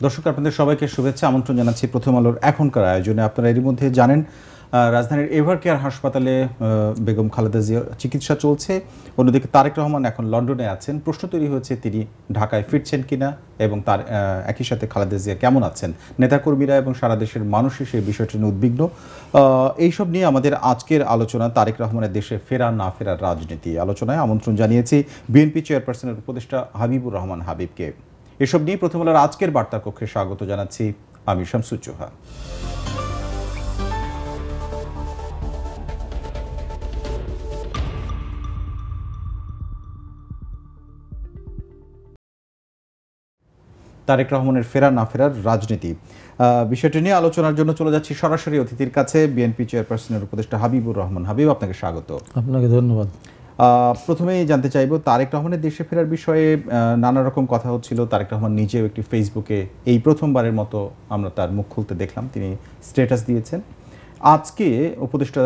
দর্শক আপনাদের সবাইকে শুভেচ্ছা আমন্ত্রণ জানাচ্ছি প্রথম আলোর এখনকার আয়োজনে। আপনারা এরই মধ্যে জানেন রাজধানীর এভার কেয়ার হাসপাতালে বেগম খালেদা জিয়ার চিকিৎসা চলছে। অন্যদিকে তারেক রহমান এখন লন্ডনে আছেন। প্রশ্ন তৈরি হয়েছে তিনি ঢাকায় ফিরছেন কিনা এবং তার একই সাথে খালেদা জিয়া কেমন আছেন। নেতাকর্মীরা এবং সারা দেশের মানুষই সেই বিষয়টি নিয়ে উদ্বিগ্ন। এইসব নিয়ে আমাদের আজকের আলোচনা তারেক রহমানের দেশে ফেরা না ফেরার রাজনীতি। আলোচনায় আমন্ত্রণ জানিয়েছি বিএনপি চেয়ারপারসনের উপদেষ্টা হাবিবুর রহমান হাবিবকে। এসব নিয়ে প্রথম আলোর আজকের বার্তা কক্ষে স্বাগত জানাচ্ছি আমি শামসুজ্জোহা। তারেক রহমানের ফেরা না ফেরার রাজনীতি বিষয়টি নিয়ে আলোচনার জন্য চলে যাচ্ছি সরাসরি অতিথির কাছে। বিএনপি চেয়ারপারসনের উপদেষ্টা হাবিবুর রহমান হাবিব, আপনাকে স্বাগত। আপনাকে ধন্যবাদ। প্রথমেই জানতে চাইব তারেক রহমানের দেশে ফেরার বিষয়ে নানা রকম কথা হচ্ছিল। তারেক রহমান নিজেও একটি ফেসবুকে এই প্রথমবারের মতো আমরা তার মুখ খুলতে দেখলাম, তিনি স্ট্যাটাস দিয়েছেন। আজকে উপদেষ্টা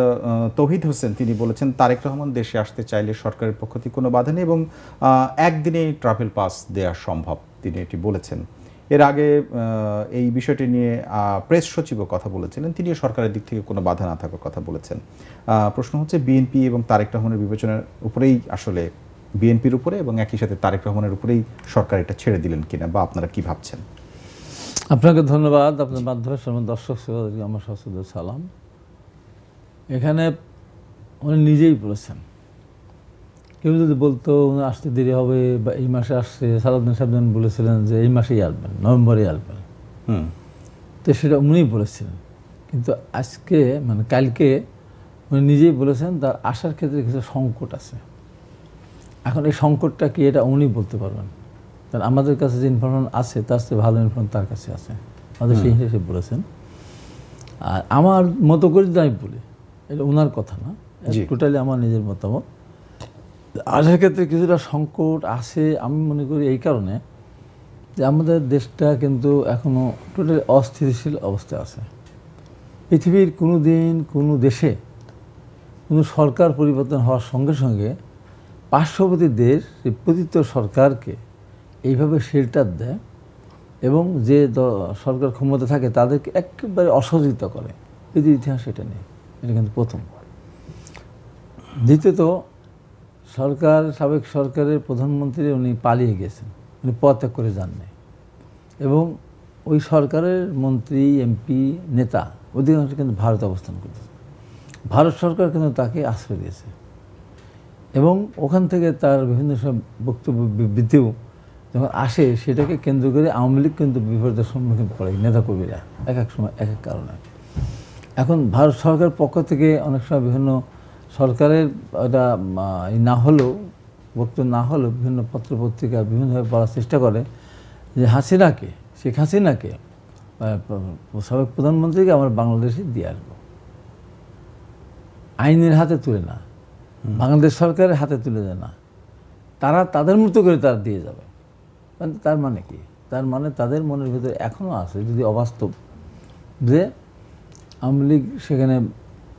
তৌহিদ হোসেন তিনি বলেছেন তারেক রহমান দেশে আসতে চাইলে সরকারের পক্ষ থেকে কোনো বাধা নেই এবং একদিনেই ট্রাভেল পাস দেওয়া সম্ভব, তিনি এটি বলেছেন। এর আগে এই বিষয়টি নিয়ে প্রেস সচিবও কথা বলেছিলেন, তিনিও সরকারের দিক থেকে কোনো বাধা না থাকার কথা বলেছেন। প্রশ্ন হচ্ছে বিএনপি এবং তারেক রহমানের বিবেচনার উপরেই আসলে বিএনপির উপরে এবং একই সাথে তারেক রহমানের উপরেই সরকার এটা ছেড়ে দিলেন কিনা, বা আপনারা কি ভাবছেন? আপনাকে ধন্যবাদ। আপনার মাধ্যমে দর্শক শ্রোতাদেরকে আমার সশ্রদ্ধ সালাম। এখানে উনি নিজেই বলেছেন, কেউ যদি বলতো উনি আসতে দেরি হবে বা এই মাসে আসছে, সালাউদ্দিন সাহেব বলেছিলেন যে এই মাসেই আসবেন, নভেম্বরেই আসবেন, তো সেটা উনিই বলেছিলেন। কিন্তু আজকে মানে কালকে উনি নিজেই বলেছেন তার আসার ক্ষেত্রে কিছু সংকট আছে। এখন এই সংকটটা কি এটা উনি বলতে পারবেন, কারণ আমাদের কাছে যে ইনফরমেশন আছে তার চেয়ে ভালো ইনফরমেশন তার কাছে আছে, আমাদের সেই হিসেবে বলেছেন। আর আমার মতো করে যদি আমি বলি, এটা ওনার কথা না, টোটালি আমার নিজের মতামত। আসার ক্ষেত্রে কিছুটা সংকট আছে আমি মনে করি এই কারণে যে আমাদের দেশটা কিন্তু এখনও টোটালি অস্থিতিশীল অবস্থায় আছে। পৃথিবীর কোনো দিন কোনো দেশে কোনো সরকার পরিবর্তন হওয়ার সঙ্গে সঙ্গে পার্শ্ববর্তী দেশ এই পতিত সরকারকে এইভাবে শেল্টার দেয় এবং যে সরকার ক্ষমতা থাকে তাদেরকে একেবারে অসহযোগিতা করে। পৃথিবীর ইতিহাস এটা নেই, এটা কিন্তু প্রথম। দ্বিতীয়ত সাবেক সরকারের প্রধানমন্ত্রী উনি পালিয়ে গেছেন, উনি পদত্যাগ করে যাননি এবং ওই সরকারের মন্ত্রী এমপি নেতা অধিকাংশ কিন্তু ভারতে অবস্থান করতেছে। ভারত সরকার কিন্তু তাকে আশ্রয় দিয়েছে এবং ওখান থেকে তার বিভিন্ন সব বক্তব্য বিবৃতিও যখন আসে সেটাকে কেন্দ্র করে আওয়ামী লীগ কিন্তু বিপদের সম্মুখীন পড়ে নেতাকর্মীরা এক এক সময় এক এক কারণে। এখন ভারত সরকারের পক্ষ থেকে অনেক সময় বিভিন্ন সরকারের এটা না হলেও বক্তব্য না হলেও বিভিন্ন পত্রপত্রিকা বিভিন্নভাবে বলার চেষ্টা করে যে হাসিনাকে, শেখ হাসিনাকে, সাবেক প্রধানমন্ত্রীকে আমরা বাংলাদেশে দিয়ে আসবো, আইনের হাতে তুলে না, বাংলাদেশ সরকারের হাতে তুলে দেয় না, তারা তাদের মতো করে তারা দিয়ে যাবে। তার মানে কি? তার মানে তাদের মনের ভিতরে এখনও আছে যদি অবাস্তব যে আওয়ামী লীগ সেখানে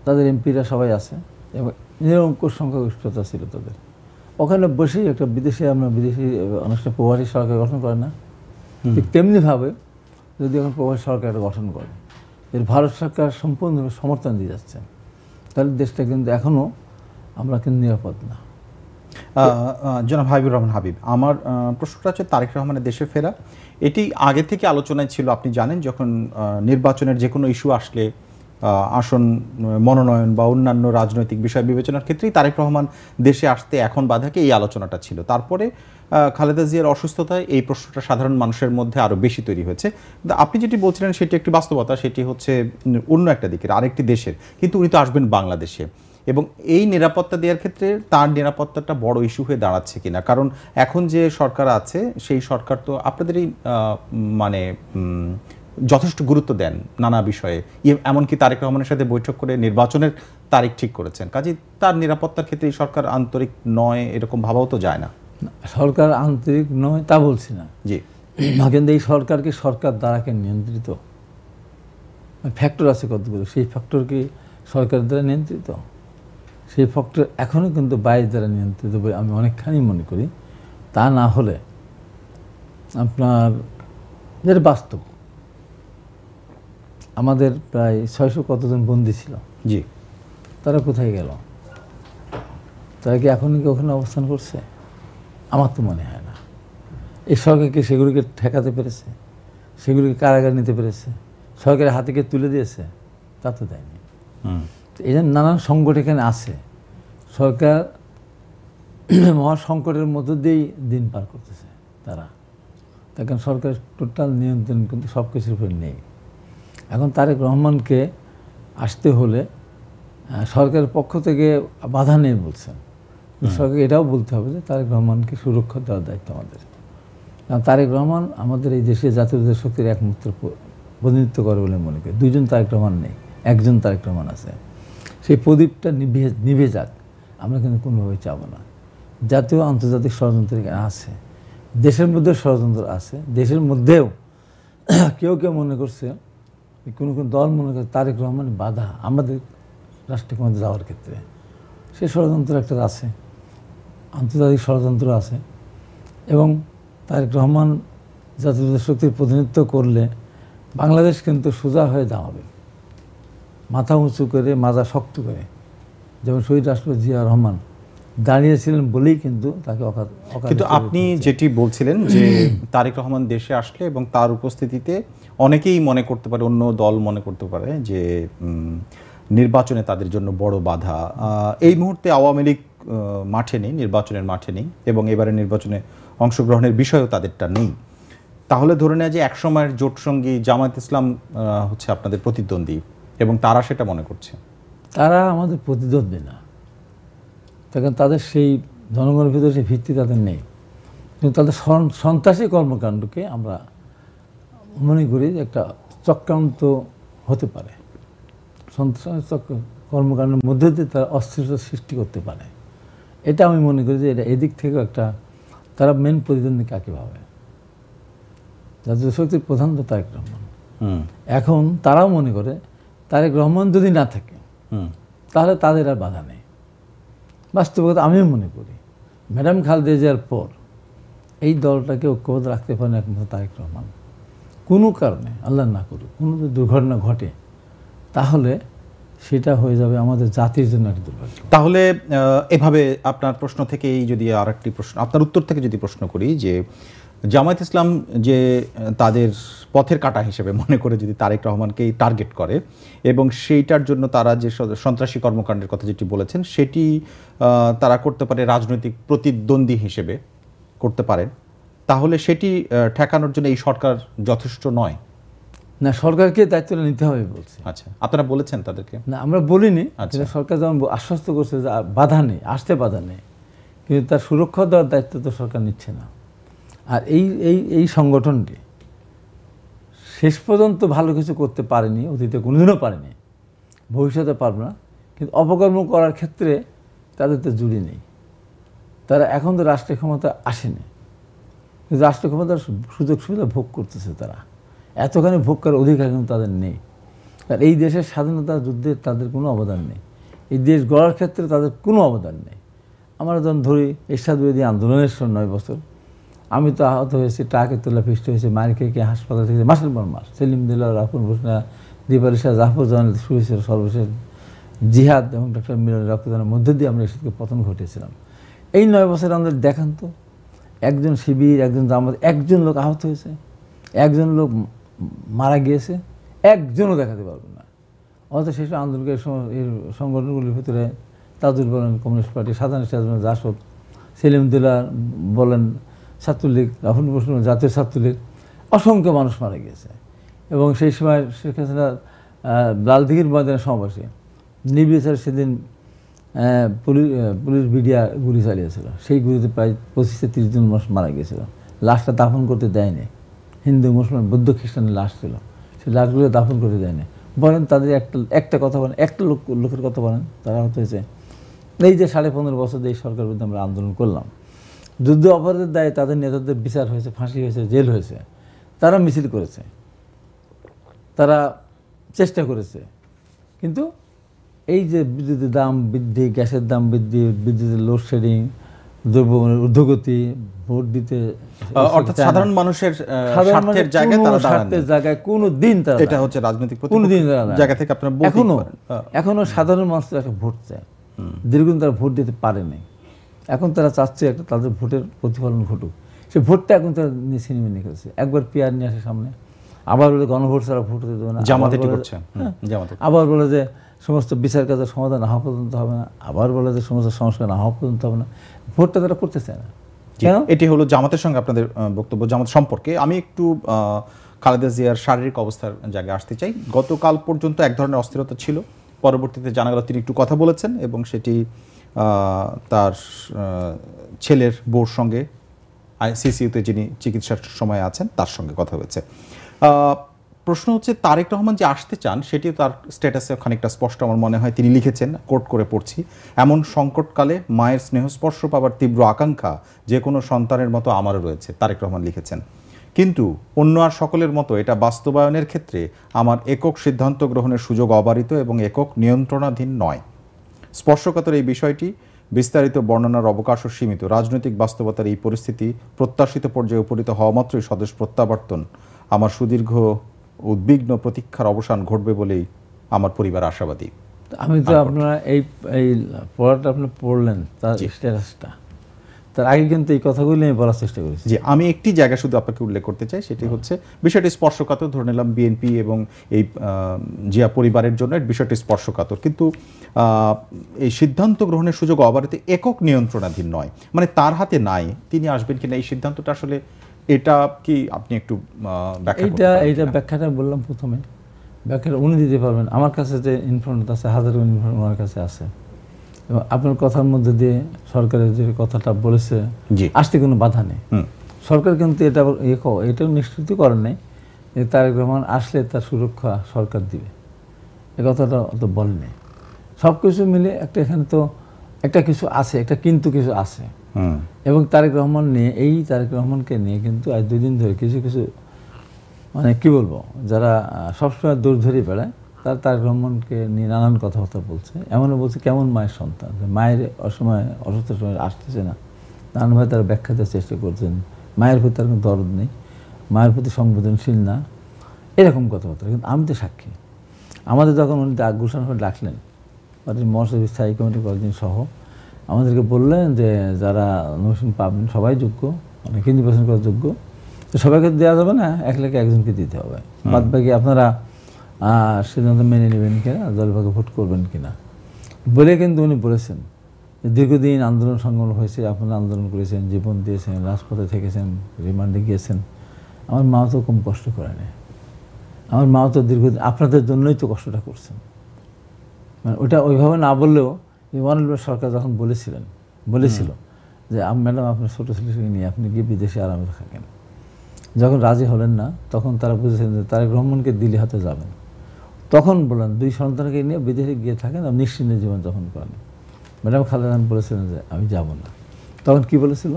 তাদের এমপিরা সবাই আছে এবং নিরঙ্কুশ সংখ্যাগরিষ্ঠতা ছিল তাদের। ওখানে বসেই একটা বিদেশি অনুষ্ঠানে প্রবাসী সরকার গঠন করে না, ঠিক তেমনিভাবে যদি এখন প্রবাসী সরকার গঠন করে, এর ভারত সরকার সম্পূর্ণভাবে সমর্থন দিয়ে যাচ্ছে, তাহলে দেশটা কিন্তু এখনও আমরা কিন্তু নিরাপদ না। জনাব হাবিবুর রহমান হাবিব, আমার প্রশ্নটা হচ্ছে তারেক রহমানের দেশে ফেরা, এটি আগে থেকে আলোচনায় ছিল। আপনি জানেন যখন নির্বাচনের যে কোনো ইস্যু আসলে আসন মনোনয়ন বা অন্যান্য রাজনৈতিক বিষয় বিবেচনার ক্ষেত্রেই তারেক রহমান দেশে আসতে এখন বাধাকে এই আলোচনাটা ছিল। তারপরে খালেদা জিয়ার অসুস্থতায় এই প্রশ্নটা সাধারণ মানুষের মধ্যে আরও বেশি তৈরি হয়েছে। আপনি যেটি বলছিলেন সেটি একটি বাস্তবতা, সেটি হচ্ছে অন্য একটা দিকের আরেকটি দেশের, কিন্তু উনি তো আসবেন বাংলাদেশে এবং এই নিরাপত্তা দেওয়ার ক্ষেত্রে তার নিরাপত্তাটা বড় ইস্যু হয়ে দাঁড়াচ্ছে কিনা। কারণ এখন যে সরকার আছে সেই সরকার তো আপনাদেরই মানে যথেষ্ট গুরুত্ব দেন নানা বিষয়ে, এমনকি তারেক রহমানের সাথে বৈঠক করে নির্বাচনের তারিখ ঠিক করেছেন। কাজে তার নিরাপত্তার ক্ষেত্রে এই সরকার আন্তরিক নয় এরকম ভাবাও তো যায় না। সরকার আন্তরিক নয় তা বলছি না, জি, কিন্তু এই সরকারকে সরকার দ্বারাকে নিয়ন্ত্রিত ফ্যাক্টর আছে কতগুলো, সেই ফ্যাক্টর কি সরকার দ্বারা নিয়ন্ত্রিত? সেই ফ্যাক্টর এখনও কিন্তু বাইরের দ্বারা নিয়ন্ত্রিত বলে আমি অনেকখানি মনে করি। তা না হলে আপনার যেটা বাস্তব। আমাদের প্রায় 600 কতজন বন্দী ছিল, জি, তারা কোথায় গেল? তারা কি এখনই কি ওখানে অবস্থান করছে? আমার তো মনে হয় না। এই সরকারকে সেগুলিকে ঠেকাতে পেরেছে? সেগুলিকে কারাগার নিতে পেরেছে? সরকারের হাতে তুলে দিয়েছে? তা তো দেয়নি। তো এই জন্য নানান সংকট এখানে আছে। সরকার মহা সংকটের মধ্য দিয়েই দিন পার করতেছে তারা। দেখেন সরকারের টোটাল নিয়ন্ত্রণ কিন্তু সব কিছুর উপর নেই। এখন তারেক রহমানকে আসতে হলে সরকারের পক্ষ থেকে বাধা নেই বলছেন। সরকার এটাও বলতে হবে যে তারেক রহমানকে সুরক্ষা দেওয়ার দায়িত্ব আমাদের। কারণ তারেক রহমান আমাদের এই দেশের জাতীয়তাবাদী শক্তির একমাত্র প্রতিনিধিত্ব করে বলে মনে করি। দুইজন তারেক রহমান নেই, একজন তারেক রহমান আছে। সেই প্রদীপটা নিভে যাক, আমরা কিন্তু কোনোভাবেই চাবো না। জাতীয় আন্তর্জাতিক ষড়যন্ত্র এখানে আছে, দেশের মধ্যে ষড়যন্ত্র আছে। দেশের মধ্যেও কেউ কেউ মনে করছে, কোনো কোনো দল মনে করছে তারেক রহমান বাধা আমাদের রাষ্ট্রের মধ্যে যাওয়ার ক্ষেত্রে। সেই ষড়যন্ত্র একটা আছে, আন্তর্জাতিক ষড়যন্ত্র আছে। এবং তারেক রহমান জাতীয় শক্তির প্রতিনিধিত্ব করলে বাংলাদেশ কিন্তু সোজা হয়ে দাঁড়াবে, মাথা উঁচু করে, মাজা শক্ত করে। যেমন শহীদ রাষ্ট্রপতি জিয়া রহমান দাঁড়িয়েছিলেন বলেই কিন্তু তাকে কিন্তু আপনি যেটি বলছিলেন যে তারেক রহমান দেশে আসলে এবং তার উপস্থিতিতে অনেকেই মনে করতে পারে, অন্য দল মনে করতে পারে যে নির্বাচনে তাদের জন্য বড় বাধা। এই মুহূর্তে আওয়ামী লীগ মাঠে নেই, নির্বাচনের মাঠে নেই, এবং এবারে নির্বাচনে অংশগ্রহণের বিষয়ও তাদেরটা নেই। তাহলে ধরে নেয় যে একসময়ের জোটসঙ্গী জামায়াত ইসলাম হচ্ছে আপনাদের প্রতিদ্বন্দ্বী, এবং তারা সেটা মনে করছে। তারা আমাদের প্রতিদ্বন্দ্বী না, তখন তাদের সেই জনগণের ভিতরে সেই ভিত্তি তাদের নেই। কিন্তু তাদের সন্ত্রাসী কর্মকাণ্ডকে আমরা মনে করি যে একটা চক্রান্ত হতে পারে। সন্ত্রাসী কর্মকাণ্ডের মধ্যে দিয়ে তারা অস্থিরতা সৃষ্টি করতে পারে। এটা আমি মনে করি যে এটা এদিক থেকেও একটা, তারা মেন প্রতিদ্বন্দ্বী কাকে ভাবে? জাতীয় শক্তির প্রধান তো তারেক রহমান। এখন তারাও মনে করে তারেক রহমান যদি না থাকে তাহলে তাদের আর বাধা নেই। বাস্তবতা আমিও মনে করি ম্যাডাম খালেদা জিয়ার পর এই দলটাকে ঐক্যবদ্ধ রাখতে পারেন একমাত্র তারেক রহমান। কোনো কারণে আল্লাহ না করুক কোনো যদি দুর্ঘটনা ঘটে, তাহলে সেটা হয়ে যাবে আমাদের জাতির জন্য একটা দুর্ভাগ্য। তাহলে এভাবে আপনার প্রশ্ন থেকেই যদি আর একটি প্রশ্ন, আপনার উত্তর থেকে যদি প্রশ্ন করি যে জামায়াত ইসলাম যে তাদের পথের কাঁটা হিসেবে মনে করে যদি তারেক রহমানকেই টার্গেট করে, এবং সেইটার জন্য তারা যে সন্ত্রাসী কর্মকাণ্ডের কথা যেটি বলেছেন সেটি তারা করতে পারে রাজনৈতিক প্রতিদ্বন্দ্বী হিসেবে করতে পারেন, তাহলে সেটি ঠেকানোর জন্য এই সরকার যথেষ্ট নয়? না, সরকারকে দায়িত্বটা নিতে হবে বলছে। আচ্ছা, আপনারা বলেছেন তাদেরকে? না, আমরা বলিনি। সরকার যেমন আশ্বস্ত করছে যে বাধা নেই, আসতে বাধা নেই, কিন্তু তার সুরক্ষা দেওয়ার দায়িত্ব তো সরকার নিচ্ছে না। আর এই সংগঠনটি শেষ পর্যন্ত ভালো কিছু করতে পারেনি, অতীতে কোনোদিনও পারেনি, ভবিষ্যতে পারবে না। কিন্তু অপকর্ম করার ক্ষেত্রে তাদের তো জুড়ি নেই। তারা এখন তো রাষ্ট্রীয় ক্ষমতা আসেনি, কিন্তু রাষ্ট্রীয় ক্ষমতার সুযোগ সুবিধা ভোগ করতেছে। তারা এতখানি ভোগ করার অধিকার কিন্তু তাদের নেই। আর এই দেশের স্বাধীনতা যুদ্ধে তাদের কোনো অবদান নেই, এই দেশ গড়ার ক্ষেত্রে তাদের কোনো অবদান নেই। আমরা যখন ধরি এরশাদ বিরোধী আন্দোলনের 9 বছর, আমি তো আহত হয়েছি, ট্রাকে তোলা ফিস্ট হয়েছে, মার খেয়ে হাসপাতাল থেকে মাসের পর মাস। সেলিম দিল্লা, রাফুল হোসনা, দীপালি শাহ, জাফর জাহান শুরু হয়েছিল সর্বশেষ জিহাদ এবং ডক্টর মিলনের রক্তদানের মধ্যে দিয়ে আমরা এরশাদকে পতন ঘটেছিলাম। এই 9 বছর আমাদের দেখান তো, একজন শিবির, একজন জামাত, একজন লোক আহত হয়েছে, একজন লোক মারা গিয়েছে, একজনও দেখাতে পারবে না। অথচ সেই সব আন্দোলনের এর সংগঠনগুলির ভিতরে তাজুল বলেন কমিউনিস্ট পার্টি, সাধারণ জাসদ, সেলিম দিল্লা বলেন ছাত্রলীগ, রাহুল বসু জাতীয় ছাত্রলীগ, অসংখ্য মানুষ মারা গিয়েছে। এবং সেই সময় শেখ হাসিনা লালদিঘির ময়দানে সমাবেশে নির্বিচারে সেদিন পুলিশ বিডিয়া গুলি চালিয়েছিল। সেই গুলিতে প্রায় 25-30 জন মানুষ মারা গিয়েছিল। লাশটা দাফন করতে দেয়নি, হিন্দু মুসলমান বৌদ্ধ খ্রিস্টানের লাশ ছিল, সেই লাশগুলো দাফন করতে দেয়নি। বলেন তাদের একটা কথা বলেন, একটা লোকের কথা বলেন তারা হতে হয়েছে। এই যে 15.5 বছর এই সরকার বিরুদ্ধে আমরা আন্দোলন করলাম, যুদ্ধ অপরাধের দায়ে তাদের নেতাদের বিচার হয়েছে, ফাঁসি হয়েছে, জেল হয়েছে, তারা মিছিল করেছে, তারা চেষ্টা করেছে। কিন্তু এই যে বিদ্যুতের দাম বৃদ্ধি, গ্যাসের দাম বৃদ্ধি, বিদ্যুতের লোডশেডিং, দ্রব্যমূল্যের ঊর্ধ্বগতি, ভোট দিতে অর্থাৎ সাধারণ মানুষের স্বার্থের জায়গায় তারা দাঁড়ান, স্বার্থের জায়গায় কোনোদিন তারা, এটা হচ্ছে রাজনৈতিক কোনোদিন জায়গা থেকে আপনারা এখনো সাধারণ মানুষ একটা ভোট চায়, দীর্ঘদিন তারা ভোট দিতে পারে নাই। এখন তারা চাচ্ছে একটা তাদের ভোটের প্রতিফলন ঘটুক। সে ভোটটা এখন তারা ছিনিয়ে নিয়ে খেলছে। একবার পিয়ার নিয়ে আসে সামনে, আবার বলে গণভোট ছাড়া ভোট দিতে দেবে না, আবার বলে যে সমস্ত বিচার কাজের সমাধান না হওয়া পর্যন্ত হবে না, আবার বলে যে সমস্ত সংস্কার না হওয়া পর্যন্ত হবে না। ভোটটা তারা করতে চায় না। এটি হলো জামাতের সঙ্গে আপনাদের বক্তব্য জামাত সম্পর্কে। আমি একটু খালেদা জিয়ার শারীরিক অবস্থার জায়গায় আসতে চাই। গতকাল পর্যন্ত এক ধরনের অস্থিরতা ছিল, পরবর্তীতে জানা গেল তিনি একটু কথা বলেছেন এবং সেটি তার ছেলের বউর সঙ্গে, সিসিইউতে যিনি চিকিৎসার সময় আছেন তার সঙ্গে কথা হয়েছে। প্রশ্ন হচ্ছে তারেক রহমান যে আসতে চান সেটিও তার স্ট্যাটাসে খানিকটা স্পষ্ট আমার মনে হয়। তিনি লিখেছেন, কোট করে পড়ছি, এমন সংকটকালে মায়ের স্নেহস্পর্শ পাবার তীব্র আকাঙ্ক্ষা যে কোনো সন্তানের মতো আমারও রয়েছে, তারেক রহমান লিখেছেন। কিন্তু অন্য আর সকলের মতো এটা বাস্তবায়নের ক্ষেত্রে আমার একক সিদ্ধান্ত গ্রহণের সুযোগ অবারিত এবং একক নিয়ন্ত্রণাধীন নয়। স্পর্শকাতর এই বিষয়টি বিস্তারিত বর্ণনার অবকাশও সীমিত। রাজনৈতিক বাস্তবতার এই পরিস্থিতি প্রত্যাশিত পর্যায়ে উপনীত হওয়া মাত্রই স্বদেশ প্রত্যাবর্তন আমার সুদীর্ঘ উদ্বিগ্ন প্রতীক্ষার অবসান ঘটবে বলেই আমার পরিবার আশাবাদী। আমি তো আপনারা এই পড়াটা আপনি পড়লেন তার স্ট্যাটাসটা, তার আগে কিন্তু এই কথাগুলি আমি বলার চেষ্টা করেছি। জি, আমি একটি জায়গা শুধু আপনাকে উল্লেখ করতে চাই, সেটি হচ্ছে বিষয়টি স্পর্শকাতর। ধরে নিলাম বিএনপি এবং এই জিয়া পরিবারের জন্য বিষয়টি স্পর্শকাতর, কিন্তু এই সিদ্ধান্ত গ্রহণের সুযোগ অবারিত একক নিয়ন্ত্রণাধীন নয়, মানে তার হাতে নাই তিনি আসবেন কিনা এই সিদ্ধান্তটা আসলে এটা কি আপনি একটু এইটা ব্যাখ্যাটা বললাম প্রথমে, ব্যাখ্যাটা উনি দিতে পারবেন। আমার কাছে যে ইনফরমেশন আছে, হাজারো ইনফরমেশন ওনার কাছে আছে, এবং আপনার কথার মধ্যে দিয়ে সরকারের যে কথাটা বলেছে আসতে কোনো বাধা নেই। সরকার কিন্তু এটাও নিশ্চিত করেন নাই যে তারেক রহমান আসলে তার সুরক্ষা সরকার দিবে, এ কথাটা অত বলেনি। সব কিছু মিলে একটা এখানে তো একটা কিছু আছে, একটা কিন্তু কিছু আছে। এবং তারেক রহমানকে নিয়ে কিন্তু আজ 2 দিন ধরে কিছু কিছু মানে কি বলবো, যারা সবসময় দূর ধরে বেড়ায় তারা তারেক রহমানকে নিয়ে নানান কথাবার্তা বলছে। এমনও বলছে কেমন মায়ের সন্তান, মায়ের অসময় অসুস্থ সময় আসতেছে না, নানানভাবে তারা ব্যাখ্যা দেওয়ার চেষ্টা করছেন। মায়ের প্রতি তার কোনো দরদ নেই, মায়ের প্রতি সংবেদনশীল না, এরকম কথাবার্তা। কিন্তু আমি তো সাক্ষী, আমাদের যখন উনি ঘোষণা করে ডাকলেন পার্টির মহাসচিব স্থায়ী কমিটির কয়েকদিন সহ, আমাদেরকে বললেন যে যারা নমিনেশন পাবেন সবাই যোগ্য, মানে 50% করা যোগ্য, তো সবাইকে দেওয়া যাবে না, একজনকে দিতে হবে, বাদ বাকি আপনারা সিদ্ধান্ত মেনে নেবেন কিনা, দলভাগে ভোট করবেন কিনা বলে কিন্তু উনি বলেছেন যে দীর্ঘদিন আন্দোলন সংগ্রাম হয়েছে, আপনারা আন্দোলন করেছেন, জীবন দিয়েছেন, রাজপথে থেকেছেন, রিমান্ডে গিয়েছেন। আমার মা তো কম কষ্ট করে নেয়, আমার মা তো দীর্ঘদিন আপনাদের জন্যই তো কষ্টটা করছেন। মানে ওটা ওইভাবে না বললেও ওয়ানাল সরকার যখন বলেছিল যে ম্যাডাম আপনার ছোটো ছেলেকে নিয়ে আপনি গিয়ে বিদেশে আরামে থাকেন, যখন রাজি হলেন না তখন তারা বুঝেছেন যে তারেক রহমানকে দিল্লি হাতে যাবেন, তখন বললেন 2 সন্তানকে নিয়ে বিদেশে গিয়ে থাকেন, আপনি নিশ্চিন্তে জীবনযাপন করেন। ম্যাডাম খালেদা জিয়া বলেছিলেন যে আমি যাব না। তখন কি বলেছিল,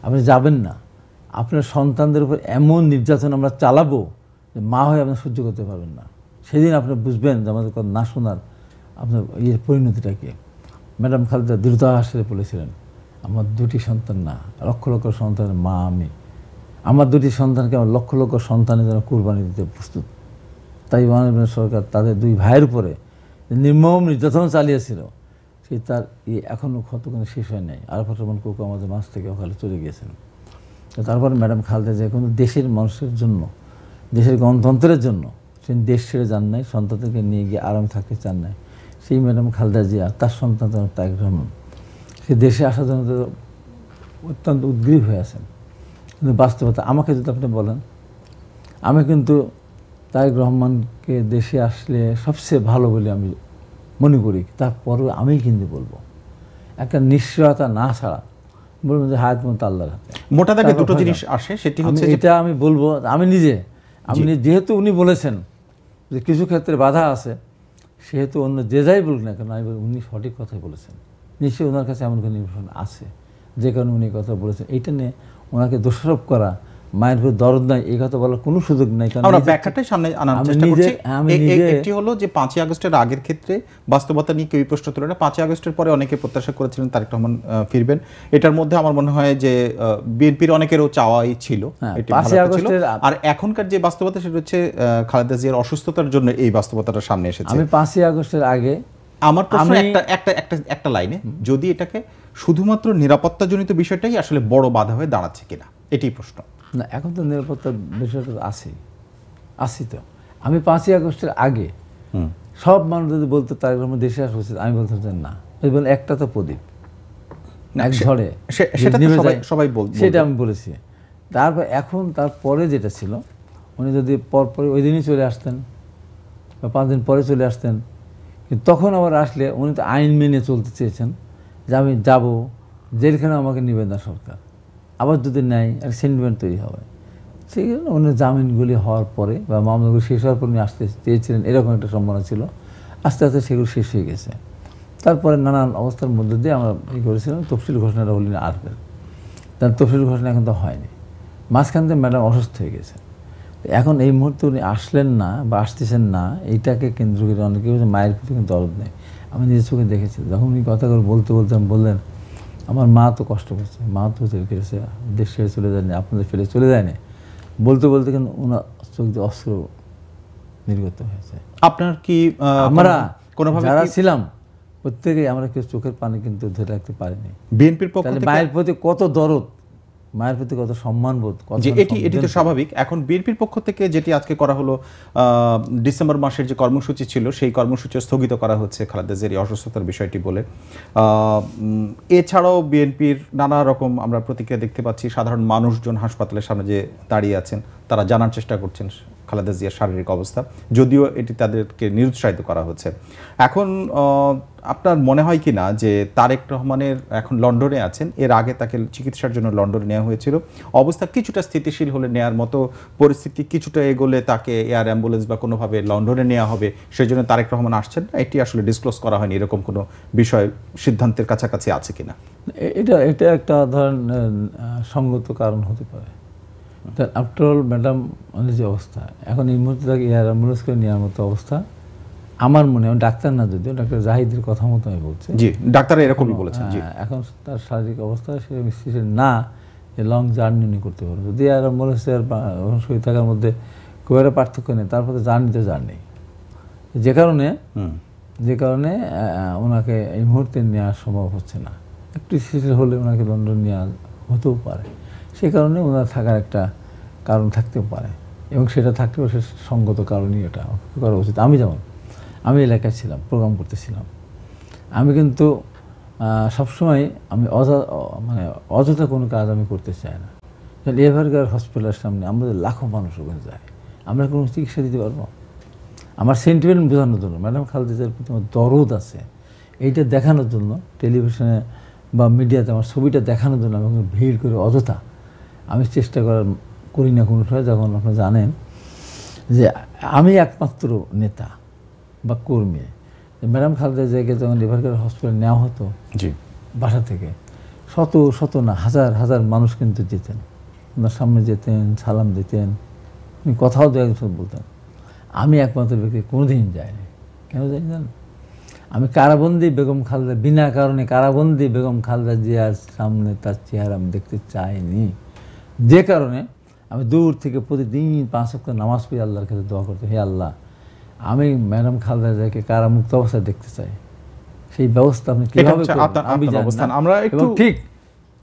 আপনি যাবেন না, আপনার সন্তানদের উপর এমন নির্যাতন আমরা চালাবো যে মা হয়ে আপনি সহ্য করতে পারবেন না, সেদিন আপনি বুঝবেন যে আমাদের কথা না শোনার আপনার পরিণতিটা কি। ম্যাডাম খালেদা দ্রুত হাসিতে বলেছিলেন, আমার 2টি সন্তান না, লক্ষ লক্ষ সন্তানের মা আমি, আমার 2টি সন্তানকে আমার লক্ষ লক্ষ সন্তানের জন্য কুরবানি দিতে প্রস্তুত। তাই ওয়ানাল সরকার তাদের 2 ভাইয়ের উপরে নির্মম নির্যাতন চালিয়েছিল, সেই তার এখনও ক্ষত কোনো শেষ হয় নাই। আরাফাত রহমান কোকো আমাদের মাঝ থেকে ওখানে চলে গিয়েছেন। তারপরে ম্যাডাম খালেদা জিয়া কোনো দেশের মানুষের জন্য, দেশের গণতন্ত্রের জন্য সে দেশ ছেড়ে যান নাই, সন্তানদেরকে নিয়ে গিয়ে আরাম থাকতে চান নাই। সেই ম্যাডাম খালেদা জিয়া তার সন্তান তারেক রহমান সে দেশে আসার জন্য তো অত্যন্ত উদ্গ্রীব হয়ে আছেন। কিন্তু বাস্তবতা আমাকে যদি আপনি বলেন, আমি কিন্তু তারেক রহমানকে দেশে আসলে সবচেয়ে ভালো বলে আমি মনে করি। তারপরেও আমি কিন্তু বলবো একটা নিশ্চয়তা না ছাড়া বলবো যে হায়াত মতো আল্লাহর হাতে। মোটা দাগে 2টো জিনিস আসে, সেটি হচ্ছে এটা আমি বলবো আমি নিজে যেহেতু উনি বলেছেন যে কিছু ক্ষেত্রে বাধা আছে, সেহেতু অন্য যে যাই বলুক না কেন আমি বলব উনি সঠিক কথাই বলেছেন। নিশ্চয়ই ওনার কাছে এমন কোনো ইনফরমেশন আছে যে কারণে উনি কথা বলেছেন। এইটা নিয়ে ওনাকে দোষারোপ করা মায়ের প্রতি দরদ নাই এই কথা বলার কোনো সুযোগ নাই। কারণ আমরা ব্যাখ্যাটাই সামনে আনার চেষ্টা করছি। একটি হলো যে 5ই আগস্টের আগের ক্ষেত্রে বাস্তবতা নিয়ে কেউই প্রশ্ন তোলে না। 5ই আগস্টের পরে অনেকে প্রত্যাশা করেছিলেন তারেক রহমান ফিরবেন। এটার মধ্যে আমার মনে হয় যে বিএনপির অনেকেরও চাওয়াই ছিল, এটি ভালো ছিল। আর এখনকার যে বাস্তবতা সেটা হচ্ছে খালেদা জিয়ার অসুস্থতার জন্য এই বাস্তবতাটা সামনে এসেছে। আমি 5ই আগস্টের আগে আমার প্রশ্ন একটা লাইনে, যদি এটাকে শুধুমাত্র নিরাপত্তাজনিত বিষয়টাই আসলে বড় বাধা হয়ে দাঁড়াচ্ছে কিনা, এটাই প্রশ্ন। না, এখন তো নিরাপত্তার বিষয়টা আছেই তো। আমি 5ই আগস্টের আগে সব মানুষ যদি বলতো তারেক রহমান দেশে আসা উচিত, আমি বলতাম যে না, বলেন একটা তো প্রদীপ এক ঝড়ে সবাই সেটা আমি বলেছি। তারপর এখন তারপরে যেটা ছিল, উনি যদি পরপরে ওই দিনই চলে আসতেন বা 5 দিন পরে চলে আসতেন, কিন্তু তখন আবার আসলে উনি তো আইন মেনে চলতে চেয়েছেন যে আমি যাব, জেলখানে আমাকে নেবেন না সরকার, আবার যদি নেয় একটা সেন্টিমেন্ট তৈরি হবে। সেই জন্য উনি জামিনগুলি হওয়ার পরে বা মামলাগুলি শেষ হওয়ার পর উনি আসতে চেয়েছিলেন, এরকম একটা সম্ভাবনা ছিল। আস্তে আস্তে সেগুলো শেষ হয়ে গেছে। তারপরে নানান অবস্থার মধ্যে দিয়ে আমরা করেছিলাম, তফসিল ঘোষণাটা হলে আসবেন, তার তফসিল ঘোষণা এখন তো হয়নি। মাঝখান থেকে ম্যাডাম অসুস্থ হয়ে গেছে। এখন এই মুহূর্তে উনি আসলেন না বা আসতেছেন না, এইটাকে কেন্দ্র করে অনেকে মায়ের প্রতি কিন্তু দরদ নেই। আমি নিজের চোখে দেখেছি, যখন উনি কথা করে বলতে বললেন আমার মা তো কষ্ট করছে, মা তো জেল কেটেছে, দেশ ছেড়ে চলে যায়নি, আপনাদের ফেলে চলে যায়নি, বলতে বলতে কিন্তু ওনার চোখ দিয়ে অস্ত্র নির্গত হয়েছে। আপনার কি আমরা যারা ছিলাম প্রত্যেকেই আমরা কেউ চোখের পানি কিন্তু ধরে রাখতে পারিনি। বিএনপির পক্ষ থেকে মায়ের প্রতি কত দরদ, মায়ের প্রতি কত সম্মানবোধ, এটি তো স্বাভাবিক। এখন বিএনপির পক্ষ থেকে যেটি আজকে করা হলো, ডিসেম্বর মাসের যে কর্মসূচি ছিল সেই কর্মসূচি স্থগিত করা হচ্ছে খালেদা জিয়ার অসুস্থতার বিষয়টি বলে। এছাড়াও বিএনপির নানা রকম আমরা প্রতিক্রিয়া দেখতে পাচ্ছি। সাধারণ মানুষজন হাসপাতালের সামনে যে দাঁড়িয়ে আছেন, তারা জানার চেষ্টা করছেন খালেদা জিয়ার শারীরিক অবস্থা, যদিও এটি তাদেরকে নিরুৎসাহিত করা হচ্ছে। এখন আপনার মনে হয় কি না যে তারেক রহমানের এখন লন্ডনে আছেন, এর আগে তাকে চিকিৎসার জন্য লন্ডনে নেওয়া হয়েছিল, অবস্থা কিছুটা স্থিতিশীল হলে নেয়ার মতো পরিস্থিতি কিছুটা এগোলে তাকে এয়ার অ্যাম্বুলেন্স বা কোনোভাবে লন্ডনে নেওয়া হবে, সেই জন্য তারেক রহমান আসছেন না, এটি আসলে ডিসক্লোজ করা হয়নি, এরকম কোনো বিষয় সিদ্ধান্তের কাছাকাছি আছে কিনা? এটা একটা ধরেন সঙ্গত কারণ হতে পারে। আফটার অল ম্যাডাম যে অবস্থা এখন এই মুহূর্তে তাকে এয়ার অ্যাম্বুলেন্স করে নেওয়ার মতো অবস্থা আমার মনে হয়, ডাক্তার না যদিও, ডাক্তার জাহিদের কথা মতো আমি বলছি, জি ডাক্তার এরকমই বলেছেন, এখন তার শারীরিক অবস্থা সে নিশ্চিত না যে লং জার্নি উনি করতে পারবে। যদি এয়ার অ্যাম্বুলেন্সের শরীর থাকার মধ্যে খুব একটা পার্থক্য নেই, তারপরে জার্নি যে কারণে ওনাকে এই মুহূর্তে নেওয়া সম্ভব হচ্ছে না। একটু শিশির হলে ওনাকে লন্ডন নেওয়া হতেও পারে, সেই কারণে ওনার থাকার একটা কারণ থাকতেও পারে, এবং সেটা থাকলেও সে সঙ্গত কারণই এটা করা উচিত। আমি এলাকায় ছিলাম, প্রোগ্রাম করতেছিলাম, আমি কিন্তু সবসময় আমি অযথা কোনো কাজ আমি করতে চাই না। এভারগার হসপিটালের সামনে আমাদের লাখো মানুষ ওখানে যায়, আমরা কোনো চিকিৎসা দিতে পারবো? আমার সেন্টিমেন্ট বোঝানোর জন্য, ম্যাডাম খালেদা জিয়ার প্রতি আমার দরদ আছে, এইটা দেখানোর জন্য টেলিভিশনে বা মিডিয়াতে আমার ছবিটা দেখানোর জন্য আমি ভিড় করে অযথা আমি চেষ্টা করি না কোনো সময়। যখন আপনারা জানেন যে আমি একমাত্র নেতা বা কর্মী, ম্যাডাম খালেদা জিয়াকে যখন লিভারকেয়ার হসপিটালে নেওয়া হতো বাসা থেকে, শত না হাজার মানুষ কিন্তু যেতেন, ওনার সামনে যেতেন, সালাম দিতেন, উনি কথাও দু একজন বলতেন। আমি একমাত্র ব্যক্তি কোনোদিন যাইনি। কেন যাই জানেন? আমি কারাবন্দি বেগম খালেদা, বিনা কারণে কারাবন্দি বেগম খালেদা জিয়ার সামনে তার চেহারা আমি দেখতে চাইনি, যে কারণে আমি দূর থেকে প্রতিদিন 5 ওয়াক্ত নামাজ পড়ে আল্লাহর কাছে দোয়া করতে, হে আল্লাহ, আমি ম্যাডাম খালেদা জিয়াকে কারামুক্ত অবস্থায় দেখতে চাই। সেই ব্যবস্থা আপনি কীভাবে করবেন আমি জানি না। এবং ঠিক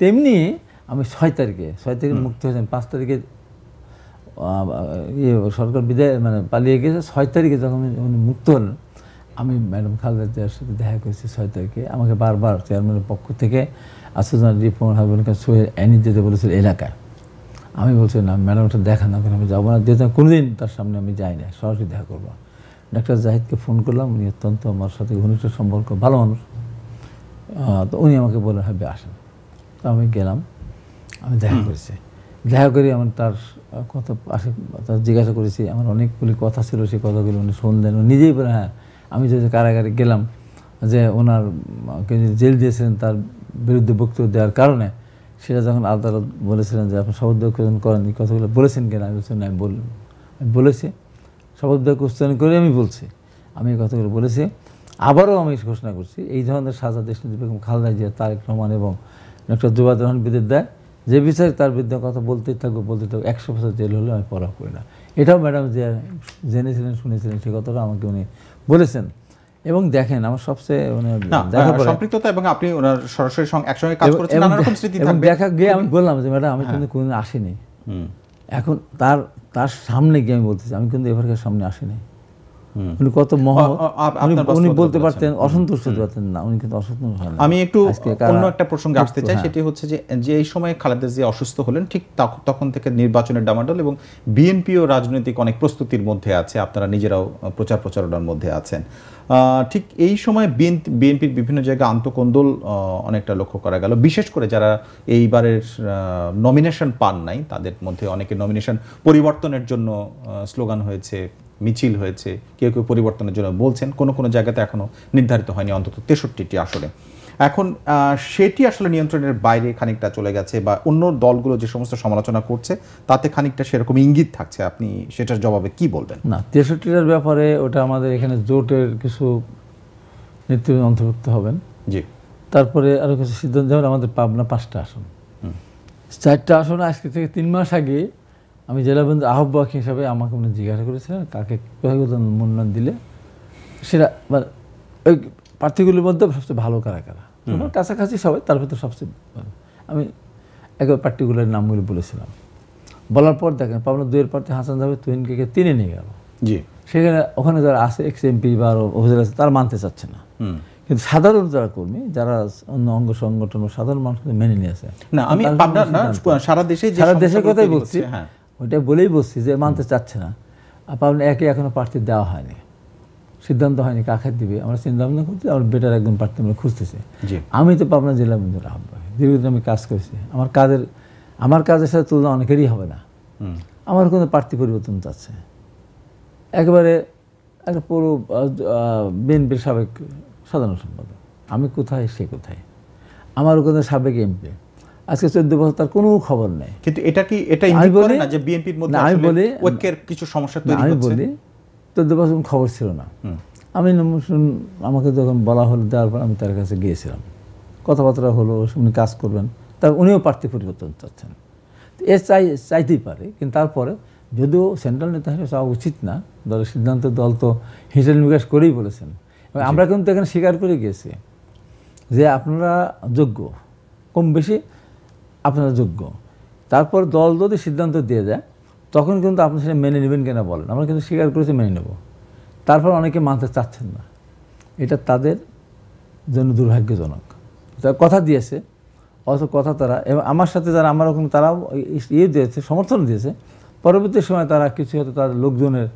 তেমনি আমি 6 তারিখে মুক্ত হয়েছেন, 5 তারিখে সরকার বিদায় পালিয়ে গেছে, 6 তারিখে যখন উনি মুক্ত হলেন, আমি ম্যাডাম খালেদা জিয়ার সাথে দেখা করেছি 6 তারিখে। আমাকে বারবার চেয়ারম্যানের পক্ষ থেকে আসুজান রিপন হাবিবুলকে সোহেল এনে যেতে বলেছিল এলাকায়। আমি বলছি না, ম্যাডামটা দেখা না করে আমি যাবো না, যেহেতু কোনোদিন তার সামনে আমি যাই না, সরাসরি দেখা করবো। ডাক্তার জাহিদকে ফোন করলাম, উনি অত্যন্ত আমার সাথে ঘনিষ্ঠ সম্পর্ক, ভালো মানুষ, তো উনি আমাকে বললেন হবে আসেন। তো আমি গেলাম, আমি দেখা করেছি, দেখা করে আমার তার কথা তার জিজ্ঞাসা করেছি, আমার অনেকগুলি কথা ছিল, সেই কথাগুলো উনি শুনলেন, উনি নিজেই বলে হ্যাঁ আমি যে কারাগারে গেলাম, যে ওনার জেল দিয়েছিলেন তার বিরুদ্ধে বক্তব্য দেওয়ার কারণে, সেটা যখন আদালত বলেছিলেন যে আপনি শপথ বাক্য করেন, এই কথাগুলো বলেছেন কেন? আমি বলছি না, আমি বলেছি, শপথ বাক্য উচ্চারণ করে আমি বলছি, আমি এই কথাগুলো বলেছি। আবারও আমি ঘোষণা করছি, এই ধরনের সাজা দেশনেত্রী বেগম খালেদা জিয়া, তারেক রহমান এবং ডক্টর জুবাইর রহমান বিরুদ্ধে দেয়, যে বিচারে তার বিরুদ্ধে কথা বলতেই থাকবো 100 বছর জেল হলেও আমি পরোয়া করি না। এটাও ম্যাডাম যে জেনেছিলেন, শুনেছিলেন, সে কথাটা আমাকে উনি বলেছেন। এবং দেখেন আমার সবচেয়ে সম্পৃক্ততা এবং আপনি ওনার সরাসরি একসঙ্গে কাজ করেছেন, নানা রকম স্মৃতি থাকবে। দেখা গিয়ে আমি বললাম যে ম্যাডাম আমি কিন্তু কোনোদিন আসিনি। এখন তার সামনে গিয়ে আমি বলতেছি আমি কিন্তু এবারকার সামনে আসিনি। উনি কত মহৎ, উনি বলতে পারতেন, অসন্তুষ্ট হতে পারতেন না, উনি কিন্তু অসন্তুষ্ট হন না। আমি একটু অন্য একটা প্রসঙ্গে আসতে চাই, সেটি হচ্ছে যে এই সময় খালেদা জিয়া অসুস্থ হলেন, ঠিক তখন থেকে নির্বাচনের ডামাডোল এবং বিএনপিও রাজনৈতিক অনেক প্রস্তুতির মধ্যে আছে, আপনারা নিজেরাও প্রচারণার মধ্যে আছেন। ঠিক এই সময় বিএনপির বিভিন্ন জায়গায় আন্তঃকোন্দল অনেকটা লক্ষ্য করা গেল, বিশেষ করে যারা এইবারের নমিনেশন পান নাই তাদের মধ্যে অনেকে নমিনেশন পরিবর্তনের জন্য স্লোগান হয়েছে, মিছিল হয়েছে, কেউ কেউ পরিবর্তনের জন্য বলছেন, কোনো জায়গাতে এখনো নির্ধারিত হয়নি অন্তত 63টি আসনে। এখন সেটি আসলে নিয়ন্ত্রণের বাইরে খানিকটা চলে গেছে, বা অন্য দলগুলো যে সমস্ত সমালোচনা করছে তাতে খানিকটা সেরকম ইঙ্গিত থাকছে, আপনি সেটার জবাবে কি বলবেন? না, 63টার ব্যাপারে ওটা আমাদের এখানে জোটের কিছু নেতৃত্ব অন্তর্ভুক্ত হবেন, জি, তারপরে আরও কিছু সিদ্ধান্ত, যেমন আমাদের পাবনা 5টা আসন, 4টা আসন আজকে থেকে 3 মাস আগে আমি জেলা বন্ধু আহ্বায়ক হিসাবে আমাকে উনি জিজ্ঞাসা করেছিলেন কাকে মনোনয়ন দিলে সেটা মানে ওই প্রার্থীগুলির মধ্যে সবচেয়ে ভালো কারা কারা, আমার কাছাকাছি সবাই, তার ভিতরে সবচেয়ে ভালো আমি একবার পার্টিকুলার নামগুলি বলেছিলাম। বলার পর দেখেন পাবনা 2-এর প্রার্থী হাসান জাভেদ তুহিনকে 3-এ নিয়ে গেল, জি, সেখানে ওখানে যারা আছে এক্স এমপি বা উপজেলা আছে তারা মানতে চাচ্ছে না, কিন্তু সাধারণ যারা কর্মী, যারা অন্য অঙ্গ সংগঠন ও সাধারণ মানুষ মেনে নিয়েছে না। আমি সারা দেশের কথাই বলছি, ওইটা বলেই বলছি যে মানতে চাচ্ছে না। পাবনা একে এখনো প্রার্থী দেওয়া হয়নি, সিদ্ধান্ত হয়নি কাকে দিবে, আমরা চিন্তা ভাবনা করছি, আমার বেটার একজন প্রার্থী আমরা খুঁজতেছি। আমি তো পাবনা জেলা বন্ধুর আহ্বায়ক, দীর্ঘদিন আমি কাজ করেছি, আমার কাজের সাথে তুলনা অনেকেরই হবে না। আমার কোনো প্রার্থী পরিবর্তন চাচ্ছে, একেবারে একটা পুরো বিএনপির সাবেক সাধারণ সম্পাদক, আমি কোথায় সে কোথায়, আমার ওখানে সাবেক এমপি, আজকে 14 বছর তার কোনো খবর নেই। কিন্তু এটা ইঙ্গিত করে না যে বিএনপির মধ্যে আসলে ঐক্যের কিছু সমস্যা তৈরি হচ্ছে। আমি বলি 14 বছর খবর ছিল না। আমি আমাকে যখন বলা হলো, দেওয়ার পর আমি তার কাছে গিয়েছিলাম, কথাবার্তা হলো, উনি কাজ করবেন, তা উনিও প্রার্থী পরিবর্তন চাচ্ছেন। চাইতেই পারে, কিন্তু তারপরে যদিও সেন্ট্রাল নেতা হিসেবে চাওয়া উচিত না, দলের সিদ্ধান্ত দল তো হিসাব নিকাশ করেই বলেছেন, এবং আমরা কিন্তু এখানে স্বীকার করে গিয়েছি যে আপনারা যোগ্য, কম বেশি আপনারা যোগ্য। তারপর দল যদি সিদ্ধান্ত দিয়ে দেয় তখন কিন্তু আপনি সেটা মেনে নেবেন কিনা বলেন, আমরা কিন্তু স্বীকার করেছি মেনে নেব। তারপর অনেকে মানতে চাচ্ছেন না, এটা তাদের জন্য দুর্ভাগ্যজনক। তারা কথা দিয়েছে, অথচ কথা তারা, এবং আমার সাথে যারা আমার ওখানে তারাও দিয়েছে, সমর্থন দিয়েছে, পরবর্তী সময় তারা কিছু হয়তো তাদের লোকজনের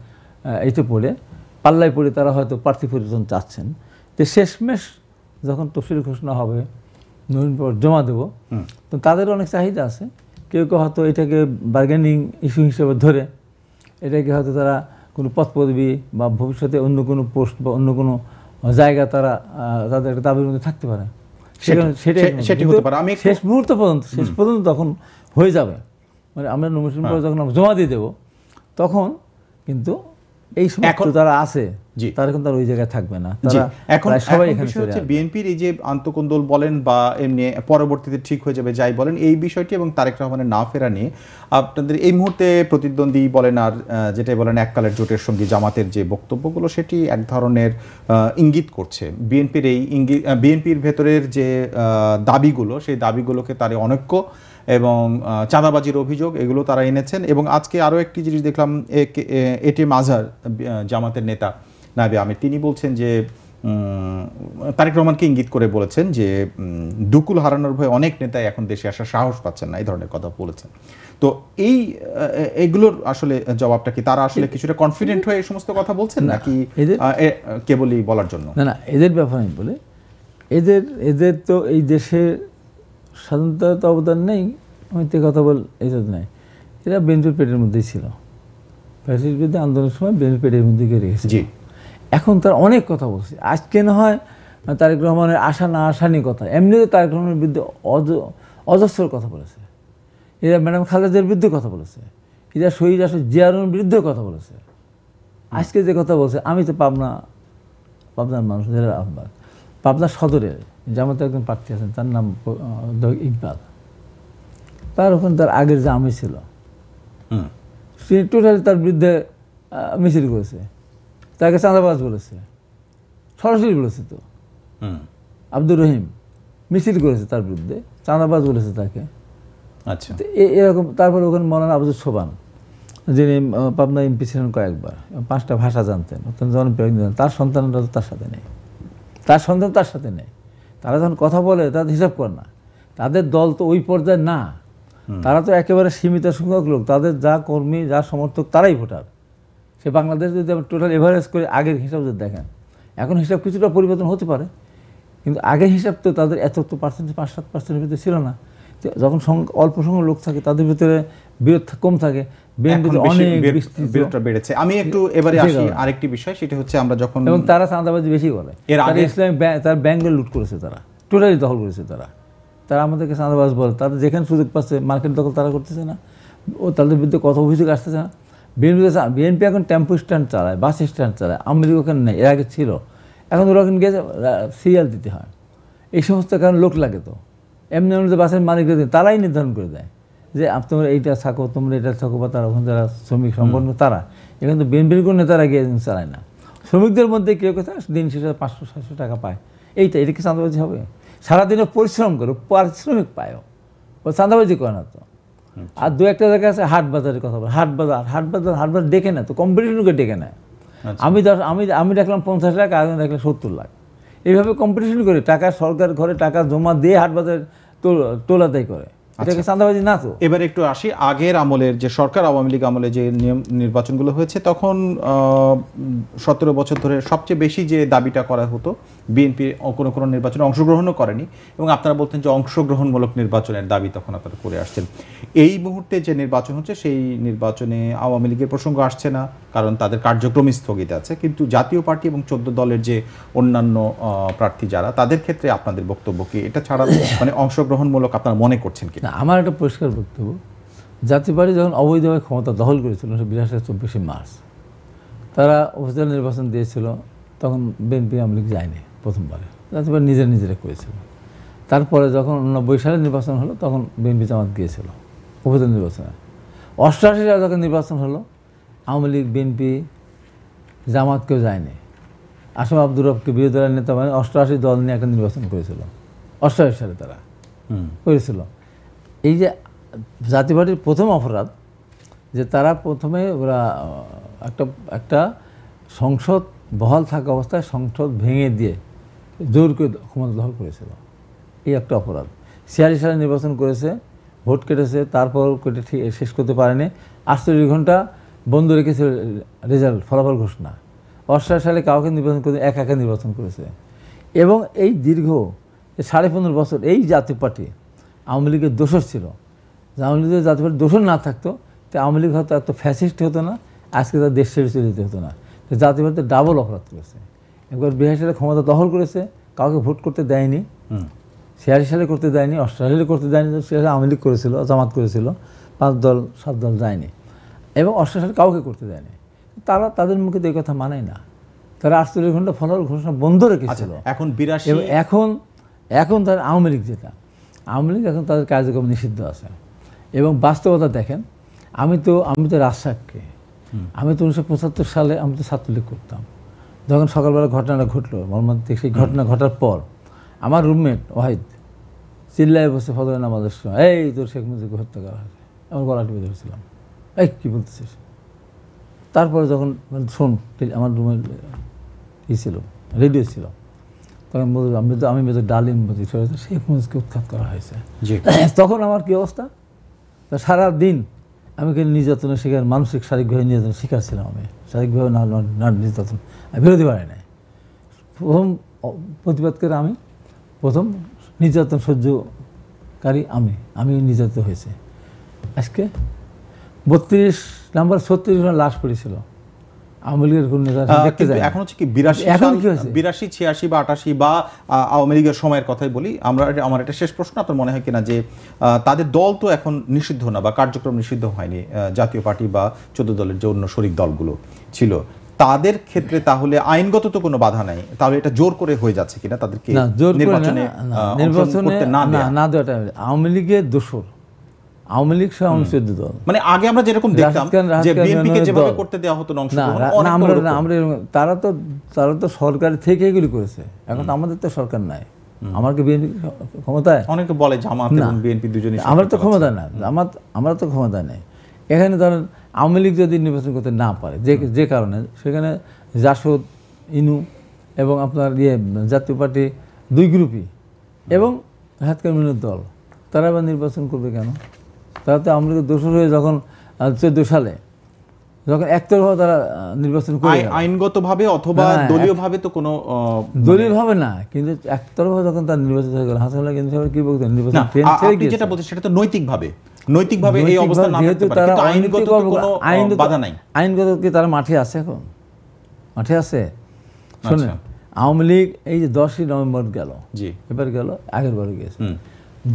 এইতে পড়ে পাল্লায় পড়ে তারা হয়তো প্রার্থী পরিবর্তন চাচ্ছেন। তো শেষমেশ যখন তফসিল ঘোষণা হবে, নতুন পর জমা দেবো, তো তাদের অনেক চাহিদা আছে, কেউ কেউ হয়তো এটাকে বার্গেনিং ইস্যু হিসেবে ধরে এটাকে হয়তো তারা কোনো পদ পদবি বা ভবিষ্যতে অন্য কোনো পোস্ট বা অন্য কোনো জায়গা তারা তাদের একটা দাবির মধ্যে থাকতে পারে, সেটাই হতে পারে। আমি শেষ মুহূর্ত পর্যন্ত তখন হয়ে যাবে, মানে আমরা নমিনেশন পরে যখন জমা দিয়ে দেবো তখন কিন্তু এই সমস্ত যারা আছে তারা কিন্তু আর ওই জায়গায় থাকবে না। এখন সবাই এখানে হচ্ছে বিএনপির এই যে আন্তঃকোন্দল বলেন বা এমনি পরবর্তীতে ঠিক হয়ে যাবে যাই বলেন, এই বিষয়টি এবং তারেক রহমানের না ফেরা নিয়ে আপনাদের এই মুহূর্তে প্রতিদ্বন্দ্বী বলেন আর যেটাই বলেন এককালের জোটের সঙ্গে জামাতের যে বক্তব্যগুলো সেটি এক ধরনের ইঙ্গিত করছে বিএনপির এই বিএনপির ভেতরের যে দাবিগুলো, সেই দাবিগুলোকে তার অনৈক্য এবং চাঁদাবাজির অভিযোগ এগুলো তারা এনেছেন। এবং আজকে আরও একটি জিনিস দেখলাম, এটিএম আজহার জামাতের নেতা নায়েবে আমির, তিনি বলছেন যে তারেক রহমানকে ইঙ্গিত করে বলেছেন যে দুকুল হারানোর ভয়ে অনেক নেতাই এখন দেশে আসার সাহস পাচ্ছেন না, এই ধরনের কথা বলেছেন। তো এইগুলোর আসলে জবাবটা কি, তারা আসলে কিছুটা কনফিডেন্ট হয়ে এই সমস্ত কথা বলছেন নাকি কেবলই বলার জন্য? না, এদের ব্যাপারে আমি বলি, এদের তো এই দেশের স্বাধীনতার তো অবদান নেই, আমি তো কথা বল এদের নেই, এরা বিএনপির পেটের মধ্যেই ছিল, ফ্যাসিস্ট বিরুদ্ধে আন্দোলনের সময় বিএনপির পেটের মধ্যে গিয়ে রেখেছে। এখন তার অনেক কথা বলছে, আজকে না হয় তারেক রহমানের আশা না আসা নিয়ে কথা, এমনিতে তারেক রহমানের বিরুদ্ধে অজস্র কথা বলেছে। এরা ম্যাডাম খালেদার বিরুদ্ধে কথা বলেছে, এরা শহীদ আসলে জিয়ারুর বিরুদ্ধে কথা বলেছে। আজকে যে কথা বলছে, আমি তো পাবনার মানুষ, পাবনা সদরের জামাতে একজন প্রার্থী আছেন, তার নাম ইকবাল। তার ওখানে তার আগের যে আমি ছিল, সে টোটালি তার বিরুদ্ধে মিছিল করেছে, তাকে চাঁদাবাজ বলেছে, সরাসরি বলেছে। তো আব্দুর রহিম মিছিল করেছে তার বিরুদ্ধে, চাঁদাবাজ বলেছে তাকে। আচ্ছা, এরকম। তারপরে ওখানে মৌলানা আবদুল সোবান, যিনি পাবনা এমপি ছিলেন কয়েকবার, 5টা ভাষা জানতেন, অত্যন্ত জনপ্রিয়। তার সন্তানরা তো তার সাথে নেই, তার সন্তান তার সাথে নেই। তারা যখন কথা বলে তাদের হিসাব করে না, তাদের দল তো ওই পর্যায়ে না, তারা তো একেবারে সীমিত সংখ্যক লোক, তাদের যা কর্মী যা সমর্থক তারাই ভোটার। সে বাংলাদেশ যদি আমরা টোটাল এভারেজ করে আগের হিসাব যদি দেখেন, এখন হিসাব কিছুটা পরিবর্তন হতে পারে, কিন্তু আগের হিসাব তো তাদের এত 5-7% ভিতরে ছিল না। যখন অল্প সংখ্যক লোক থাকে তাদের ভিতরে বিরোধ কম থাকে, বিরোধটা বেড়েছে। আমি একটু এবারে আসি আরেকটি বিষয়, সেটা হচ্ছে আমরা যখন, এবং তারা চাঁদাবাজি বেশি করে, ইসলামিক তার ব্যাংকে লুট করেছে, তারা টোটালি দখল করেছে। তারা আমাদেরকে চাঁদাবাজ বলে, তাদের যেখানে সুযোগ পাচ্ছে মার্কেট দখল তারা করতেছে না, ও তাদের বিরুদ্ধে কত অভিযোগ আসতেছে না। বিএনপি এখন টেম্পো স্ট্যান্ড চালায়, বাস স্ট্যান্ড চালায়, আওয়ামী লীগ ওখানে নেই, এর আগে ছিল, এখন ওরা ওখানে গিয়ে সিরিয়াল দিতে হয়। এই সমস্ত কারণে লোক লাগে। তো এমনি যে বাসের মালিকরা তারাই নির্ধারণ করে দেয় যে তোমরা এইটা থাকো, তোমরা এটা থাকো, বা তারা ওখানে যারা শ্রমিক সংগঠন তারা, এখানে তো বিএনপির কোনো নেতারা গিয়ে চালায় না। শ্রমিকদের মধ্যে কেউ কোথায় দিন শেষে 500-700 টাকা পায়, এটা কি চাঁদাবাজি হবে? সারাদিনে পরিশ্রম করে পারিশ্রমিক পায়, ও চাঁদাবাজি করে না তো। আর 2-1টা জায়গা আছে হাট বাজারের কথা বলে, হাট বাজার ডেকে না তো, কম্পিটিশনকে ডেকে নেয়। আমি দেখলাম 50 লাখ, আরেকজন দেখলাম 70 লাখ, এইভাবে কম্পিটিশন করে টাকা, সরকার ঘরে টাকা জমা দিয়ে হাট বাজার তোলাদাই করে। এটাকে চাঁদাবাজি না তো। এবার একটু আসি আগের আমলের, যে সরকার আওয়ামী লীগ আমলে যে নির্বাচনগুলো হয়েছে, তখন 17 বছর ধরে সবচেয়ে বেশি যে দাবিটা করা হতো, বিএনপি কোনো নির্বাচনে অংশগ্রহণও করেনি, এবং আপনারা বলতেন যে অংশগ্রহণমূলক নির্বাচনের দাবি তখন আপনারা করে আসছেন। এই মুহূর্তে যে নির্বাচন হচ্ছে, সেই নির্বাচনে আওয়ামী লীগের প্রসঙ্গ আসছে না, কারণ তাদের কার্যক্রমই স্থগিত আছে, কিন্তু জাতীয় পার্টি এবং 14 দলের যে অন্যান্য প্রার্থী যারা, তাদের ক্ষেত্রে আপনাদের বক্তব্য কি? এটা ছাড়া মানে অংশগ্রহণমূলক আপনারা মনে করছেন কি? আমার একটা পরিষ্কার বক্তব্য, জাতীয় পার্টি যখন অবৈধভাবে ক্ষমতা দখল করেছিল 1982 মার্চ, তারা উপজেলা নির্বাচন দিয়েছিল, তখন বিএনপি আওয়ামী লীগ যায়নি প্রথমবারে, জাতীয় পার্টি নিজেরা করেছিল। তারপরে যখন 1990 সালে নির্বাচন হলো, তখন বিএনপি জামাত গিয়েছিল উপজেলা নির্বাচনে। 88 সালে যখন নির্বাচন হলো, আওয়ামী লীগ, বিএনপি, জামাত কেউ যায়নি। আসম আব্দুর রবকে বিরোধী দলের নেতা মানে 88 দল নিয়ে একটা নির্বাচন করেছিল, 88 সালে তারা করেছিল। এই যে জাতীয় পার্টির প্রথম অপরাধ, যে তারা প্রথমে ওরা একটা সংসদ বহাল থাকা অবস্থায় সংসদ ভেঙে দিয়ে জোর করে ক্ষমতা দখল করেছিল, এই একটা অপরাধ। 46 সালে নির্বাচন করেছে, ভোট কেটেছে, তারপর কেটে ঠিক শেষ করতে পারেনি, 48 ঘন্টা বন্ধ রেখেছে রেজাল্ট, ফলাফল ঘোষণা। 88 সালে কাউকে নির্বাচন করে একা নির্বাচন করেছে। এবং এই দীর্ঘ 15.5 বছর এই জাতীয় পার্টি আওয়ামী লীগের দোষর ছিল। আওয়ামী লীগের জাতীয় পার্টি দোষর না থাকতো তো আওয়ামী লীগ হয়তো এত ফ্যাসিস্ট হতো না, আজকে তার দেশ ছেড়ে চলে যেতে হতো না। তো জাতীয় পার্টি ডাবল অপরাধ করেছে। একবার 82 সালে ক্ষমতা দখল করেছে, কাউকে ভোট করতে দেয়নি, 46 সালে করতে দেয়নি, 88 সালে করতে দেয়নি, 46 সালে আওয়ামী লীগ করেছিল, জামাত করেছিল, 5 দল 7 দল যায়নি, এবং 88 সালে কাউকে করতে দেয়নি। তারা তাদের মুখে এই কথা মানায় না, তারা 48 ঘন্টা ফলাফল ঘোষণা বন্ধ রেখেছিল। এখন 82 এখন তার আওয়ামী লীগ যেটা, আওয়ামী লীগ এখন তাদের কার্যক্রম নিষিদ্ধ আছে। এবং বাস্তবতা দেখেন, আমি তো রাজশাককে, আমি তো 1975 সালে আমি তো ছাত্রলীগ করতাম। যখন সকালবেলা ঘটনাটা ঘটলো মর্মান্তিক, সেই ঘটনা ঘটার পর আমার রুমমেট ওয়াহিদ চিল্লায় বসে ফজরের নামাজের সময়, এই তোর শেখ মুজিবকে হত্যা করা হয়েছে, আমার গলা টিপে ধরেছিলাম, এই কী বলতেছিস। তারপরে যখন শোন, আমার রুমে কী ছিল, রেডিও ছিল, তখন আমি মেজর ডালিম বলছি শেখ মুজিবকে উৎখাত করা হয়েছে। তখন আমার কী অবস্থা, সারাদিন আমি কিন্তু নির্যাতনের শিকার, মানসিক শারীরিকভাবে নির্যাতনের শিকার ছিলাম। আমি শারীরিকভাবে না নির্যাতন বিরোধী পারি নাই। প্রথম প্রতিবাদকারী আমি, প্রথম নির্যাতন সহ্যকারী আমি নির্যাতিত হয়েছে। আজকে 32 নাম্বার 36 লাশ পড়েছিল আওয়ামী লীগের কোন নেতা দেখতে যায় এখন হচ্ছে কি 82 86 বা 88 বা আওয়ামী লীগের সময়ের কথাই বলি আমরা। আমার এটা শেষ প্রশ্ন, আপনার মনে হয় কিনা যে তাদের দল তো এখন নিষিদ্ধ না বা কার্যক্রম নিষিদ্ধ হয়নি, জাতীয় পার্টি বা 14 দলের যে অন্য শরিক দলগুলো ছিল তাদের ক্ষেত্রে তাহলে আইনগত তো কোনো বাধা নাই, তাহলে এটা জোর করে হয়ে যাচ্ছে কিনা তাদেরকে নির্বাচনে না দেওয়াটা? আওয়ামী লীগের দোসর, আওয়ামী লীগ সহ 14 দল, মানে আগে আমরা যেরকম দেখতাম যে বিএনপিকে যেভাবে করতে দেওয়া হতো তারা তো সরকার থেকে এগুলি করেছে। এখন তো আমাদের তো সরকার নাই, আমার কি বিএনপি ক্ষমতায়? অনেকে বলে জামাত এবং বিএনপি দুজনেই, আমরা তো ক্ষমতায় না, আমরা তো ক্ষমতায় নেই। এখানে ধরেন আওয়ামী লীগ যদি নির্বাচন করতে না পারে যে কারণে, সেখানে জাসদ, ইনু এবং আপনার জাতীয় পার্টি দুই গ্রুপই এবং হাত কমিউনিস্ট দল, তারা আবার নির্বাচন করবে কেন? তারা তো আওয়ামী লীগের দোষর হয়ে যখন 14 সালে যখন একতরফা তারা নির্বাচন করে, আইনগতভাবে অথবা দলীয়ভাবে তো কোনো দলীয়ভাবে না, কিন্তু একতরফা যখন তার নির্বাচন হয়ে গেল, হাসান কিন্তু কি বলতেন নির্বাচন যেটা বলছেন সেটা তো নৈতিকভাবে এই অবস্থা না থাকতে পারে, কিন্তু আইনগত কোনো বাধা নাই। আইনগত কি তারা মাঠে আছে? এখন মাঠে আছে? শুনুন, আওয়ামী লীগ এই যে 10ই নভেম্বর গেল, এবার গেল, আগের বারে গেছে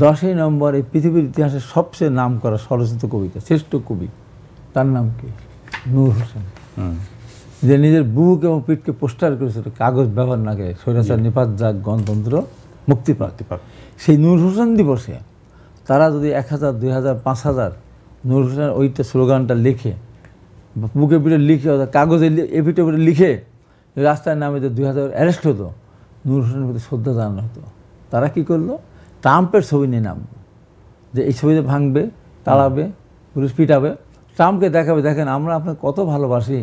10ই নভেম্বর, এই পৃথিবীর ইতিহাসে সবচেয়ে নাম করা স্বরচিত কবিতা, শ্রেষ্ঠ কবি, তার নাম কি? নূর হোসেন, যে নিজের বুক এবং পিঠকে পোস্টার করেছিল কাগজ ব্যবহার না করে স্বৈরাচার নিপাত যাক, গণতন্ত্র মুক্তি পাক। সেই নূর হোসেন দিবসে তারা যদি 1000, 2000, 5000 নূর হোসেন ওইটা স্লোগানটা লিখে, বুকে পিঠে লিখে, কাগজে এপিটে লিখে রাস্তায় নামে যে 2000 অ্যারেস্ট হতো, নূর হোসেনের প্রতি শ্রদ্ধা জানানো হতো। তারা কি করলো? ট্রাম্পের ছবি নিয়ে নামবে, যে এই ছবিতে ভাঙবে, তাড়াবে, পুলিশ পিটাবে, ট্রাম্পকে দেখাবে, দেখেন আমরা আপনার কত ভালোবাসি,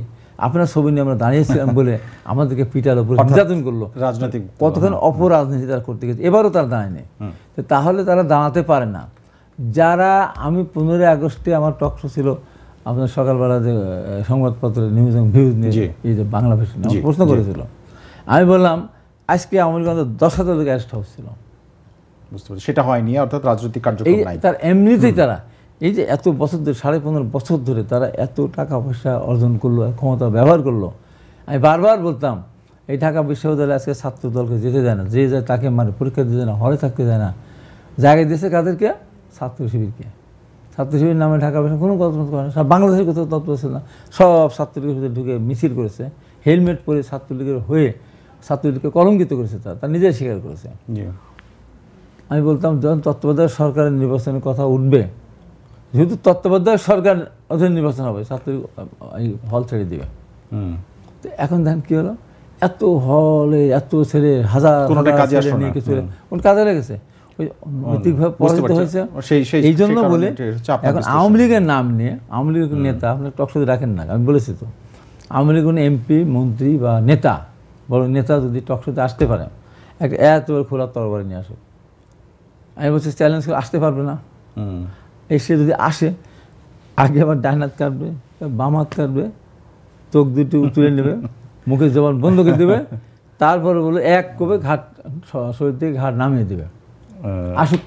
আপনার ছবি নিয়ে আমরা দাঁড়িয়েছিলাম বলে আমাদেরকে পিটালো, নির্যাতন করলো, রাজনৈতিক কতক্ষণ অপরাজনীতি তারা করতে গেছে। এবারও তারা দাঁড়ায়নি, তাহলে তারা দাঁড়াতে পারে না। যারা, আমি 15 আগস্টে আমার টক শো ছিল আপনার সকালবেলা, যে সংবাদপত্রের নিউজ এবং ভিউজ নিয়ে এই যে বাংলাদেশ প্রশ্ন করেছিল, আমি বললাম আজকে আওয়ামী লীগ 10,000 লোক অ্যারেস্ট হচ্ছিল, বুঝতে পারছি সেটা হয়নি, অর্থাৎ রাজনৈতিক কার্যক্রম নাই। তার এমনিতেই তারা এই যে এত বছর ধরে, 15.5 বছর ধরে তারা এত টাকা পয়সা অর্জন করলো, ক্ষমতা ব্যবহার করলো। আমি বারবার বলতাম এই ঢাকা বিশ্ববিদ্যালয়ে আজকে ছাত্র দলকে যেতে দেয় না, যে যায় তাকে মানে পরীক্ষা দিতে দেয় না, হলে থাকতে দেয় না, জায়গায় দিয়েছে কাদেরকে? ছাত্র শিবিরকে। ছাত্র শিবির নামে ঢাকা বিশ্ব কোনো তৎপরতা করে না, সব বাংলাদেশের কোথাও তৎপরতা না, সব ছাত্রলীগের ভিতরে ঢুকে মিছিল করেছে, হেলমেট পরে ছাত্রলীগের হয়ে ছাত্রলীগকে কলঙ্কিত করেছে, তারা নিজেই স্বীকার করেছে। আমি বলতাম যখন তত্ত্বাবধায়ক সরকারের নির্বাচনের কথা উঠবে, যেহেতু তত্ত্বাবধায়ক সরকার অধীন নির্বাচন হবে, ছাত্রলীগ হল ছেড়ে দিবে। তো এখন দেখেন কি হলো, এত হলে এত ছেলে হাজার ছেলে নিয়ে কিছু কোন কাজে লেগেছে, ওই নৈতিকভাবে পরাজিত হয়েছে। এই জন্য বলে এখন আওয়ামী লীগের নাম নিয়ে, আওয়ামী লীগের নেতা আপনার টকশোতে রাখেন না, আমি বলেছি তো, আওয়ামী লীগ কোনো এমপি, মন্ত্রী বা নেতা, বড় নেতা যদি টকশোতে আসতে পারে, একটা এত খোলা তরবারি নিয়ে আসুক, আমি বলছি চ্যালেঞ্জ করে আসতে পারবে না। এসে যদি আসে, আগে আবার ডান হাত কাটবে, বাম হাত কাটবে, চোখ দুটো তুলে নেবে, মুখের জবান বন্ধ করে দেবে, তারপরে বলে এক কবে ঘাট শরীর থেকে ঘাট নামিয়ে দেবে। আসুক,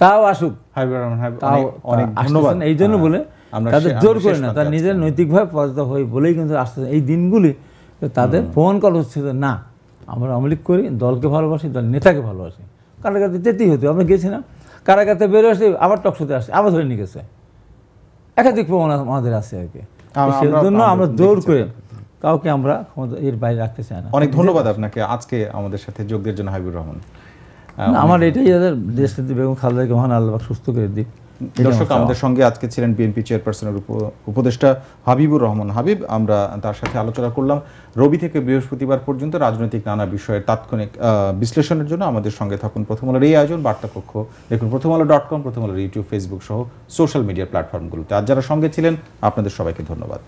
তাও আসুক, এই জন্য বলে তাদের জোর করে না, তার নিজের নৈতিকভাবে পরাজিত হয়ে বলেই কিন্তু আসতেছে। এই দিনগুলি তাদের ফোন কল হচ্ছে যে না, আমরা আওয়ামী লীগ করি, দলকে ভালোবাসি, দল নেতাকে ভালোবাসি। কারাগারে যেতেই হতো, আমরা গেছি না, কারাগারতে বেরো আসে, আবার টকশোতে আসে, আবার ধরে নিয়ে গেছে, একাধিক প্রমাণ আমাদের আছে আর কি। সেই জন্য আমরা জোর করে কাউকে আমরা এর বাইরে রাখতে চাই না। অনেক ধন্যবাদ আপনাকে আজকে আমাদের সাথে যোগ দেওয়ার জন্য, হাবিবুর রহমান। আমার এটাই দেশনেত্রী বেগম খালেদা মহান আল্লাহ সুস্থ করে দিক। দর্শক, আমাদের সঙ্গে আজকে ছিলেন বিএনপি চেয়ারপারসনের উপদেষ্টা হাবিবুর রহমান হাবিব। আমরা তার সাথে আলোচনা করলাম রবি থেকে বৃহস্পতিবার পর্যন্ত রাজনৈতিক নানা বিষয়ের তাৎক্ষণিক বিশ্লেষণের জন্য। আমাদের সঙ্গে থাকুন প্রথম আলোর এই আয়োজন বার্তা কক্ষ, দেখুন প্রথমআলো.com, প্রথম আলোর ইউটিউব, ফেসবুক সহ সোশ্যাল মিডিয়া প্ল্যাটফর্মগুলোতে। আর যারা সঙ্গে ছিলেন আপনাদের সবাইকে ধন্যবাদ।